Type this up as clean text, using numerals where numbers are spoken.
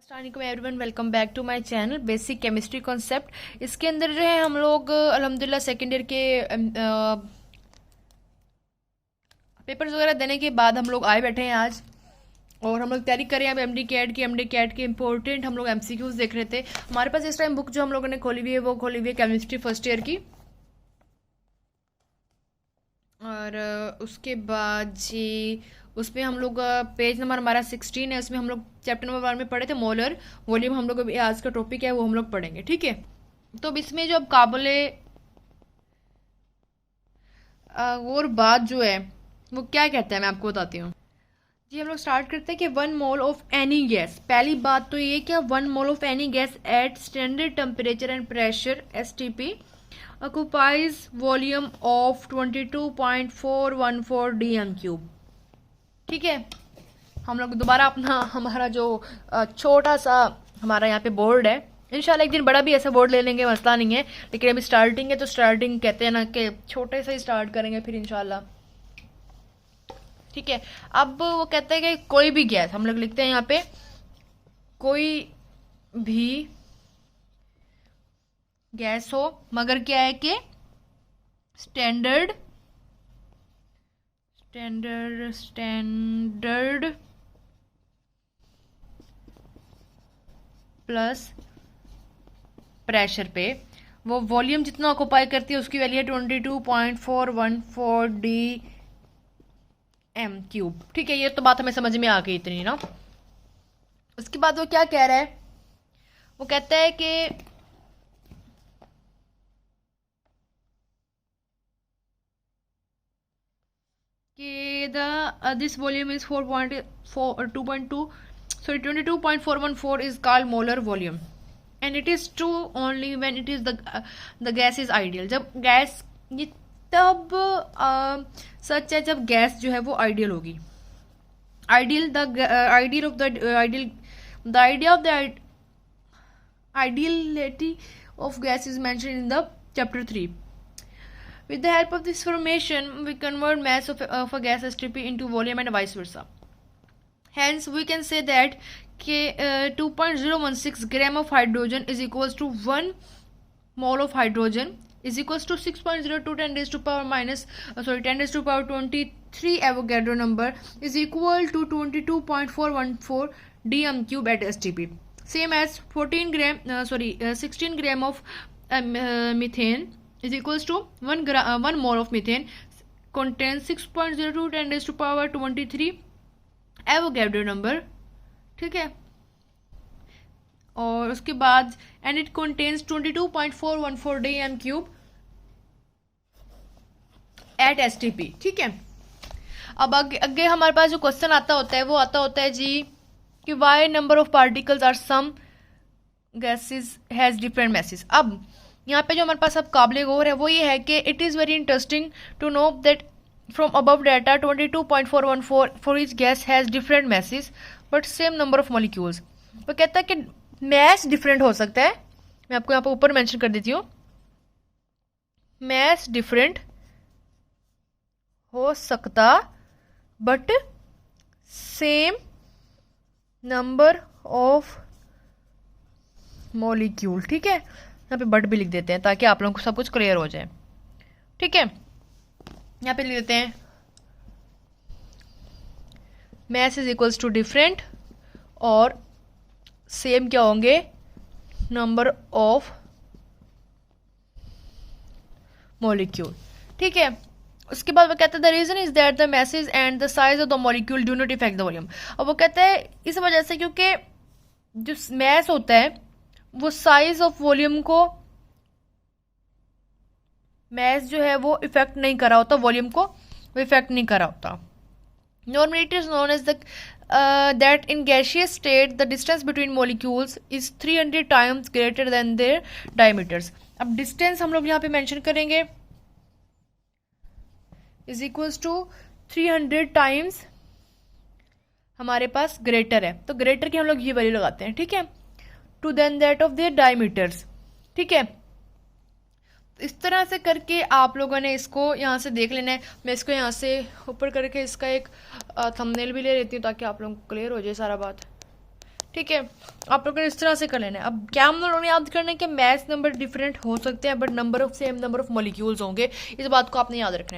अस्सलामुअलैकुम everyone, welcome back to my channel basic chemistry concept. इसके अंदर जो है हम लोग अल्हम्दुलिल्लाह सेकेंड ईयर के पेपर्स वगैरह देने के बाद हम लोग आए बैठे हैं आज, और हम लोग तैयारी करें अब एमडी कैट की इंपॉर्टेंट हम लोग एमसीक्यूज देख रहे थे। हमारे पास इस टाइम बुक जो हम लोगों ने खोली हुई है वो खोली हुई है केमिस्ट्री फर्स्ट ईयर की। और उसके बाद जी उसमें हम लोग पेज नंबर हमारा 16 है, उसमें हम लोग चैप्टर नंबर 1 में पढ़े थे मोलर वॉल्यूम। हम लोग अभी आज का टॉपिक है वो हम लोग पढ़ेंगे, ठीक है। तो अब इसमें जो अब काबले और बात जो है वो क्या कहता है मैं आपको बताती हूँ जी। हम लोग स्टार्ट करते हैं कि 1 मोल ऑफ एनी गैस। पहली बात तो ये कि 1 mole of any gas at standard temperature and pressure STP occupies volume of 22.414 dm cube। ठीक है, हम लोग दोबारा अपना हमारा जो छोटा सा हमारा यहाँ पे बोर्ड है, इंशाल्लाह एक दिन बड़ा भी ऐसा बोर्ड ले लेंगे, मसला नहीं है। लेकिन अभी स्टार्टिंग है तो स्टार्टिंग कहते हैं ना कि छोटे से ही स्टार्ट करेंगे फिर इंशाल्लाह, ठीक है। अब वो कहते हैं कि कोई भी गैस, हम लोग लिखते हैं यहाँ पे कोई भी गैस हो, मगर क्या है कि स्टैंडर्ड प्लस प्रेशर पे वो वॉल्यूम जितना ऑक्यूपाई करती है उसकी वैल्यू है 22.414 डी एम क्यूब। ठीक है, ये तो बात हमें समझ में आ गई इतनी ना। उसके बाद वो क्या कह रहा है, वो कहता है कि this volume is 22.414 is called molar volume and it is true only when it is the gas is ideal। जब गैस ये तब सच है जब गैस जो है वो आइडियल होगी। Ideal the idea of the ideality of gas is mentioned in the chapter 3। With the help of this formation, we convert mass of a gas STP into volume and vice versa. Hence, we can say that 2.016 gram of hydrogen is equals to 1 mole of hydrogen is equals to 6.02 10 raised to power 23 Avogadro number is equal to 22.414 dm cube at STP. Same as 16 gram of methane is equals to 1 mole of methane contains 6.02 10 raised to power 23 Avogadro number, ठीक है। और उसके बाद and it contains 22.414 dm cube at STP, ठीक है। अब आगे हमारे पास जो क्वेश्चन आता होता है वो आता होता है जी कि why number of particles are some gases has different masses। अब यहाँ पे जो हमारे पास अब काबिल गौर है वो ये है कि it is very interesting to know that from above data 22.414 for each gas has different masses but same number of molecules. वो कहता है कि मैस डिफरेंट हो सकता है, मैं आपको यहाँ पर ऊपर मेंशन कर देती हूँ, मैस डिफरेंट हो सकता but same number of molecule, ठीक है। यहाँ पे बट भी लिख देते हैं ताकि आप लोगों को सब कुछ क्लियर हो जाए, ठीक है। यहाँ पे लिख देते हैं mass is equals to different और सेम क्या होंगे, नंबर ऑफ मॉलिक्यूल, ठीक है। उसके बाद वो कहते हैं the reason is that the masses and the size of the molecule do not affect the volume. और वो कहते हैं इस वजह से क्योंकि जो मैस होता है वो साइज ऑफ वॉल्यूम को, मैस जो है वो इफेक्ट नहीं करा होता, वॉल्यूम को वो इफेक्ट नहीं करा होता। Normally it is known as that in gaseous state the distance between molecules is 300 times greater than their diameters. अब डिस्टेंस हम लोग यहाँ पे मेंशन करेंगे इज इक्वल्स टू 300 टाइम्स हमारे पास ग्रेटर है, तो ग्रेटर की हम लोग ये वैल्यू लगाते हैं, ठीक है, to than that of their diameters, ठीक है। इस तरह से करके आप लोगों ने इसको यहाँ से देख लेना है। मैं इसको यहाँ से ऊपर करके इसका एक थंबनेल भी ले लेती हूँ ताकि आप लोगों को क्लियर हो जाए सारा बात, ठीक है, आप लोगों ने इस तरह से कर लेना है। अब क्या हम लोगों ने याद करना है कि मैथ नंबर डिफरेंट हो सकते हैं but number of same number of molecules होंगे, इस बात को आपने याद रखना है।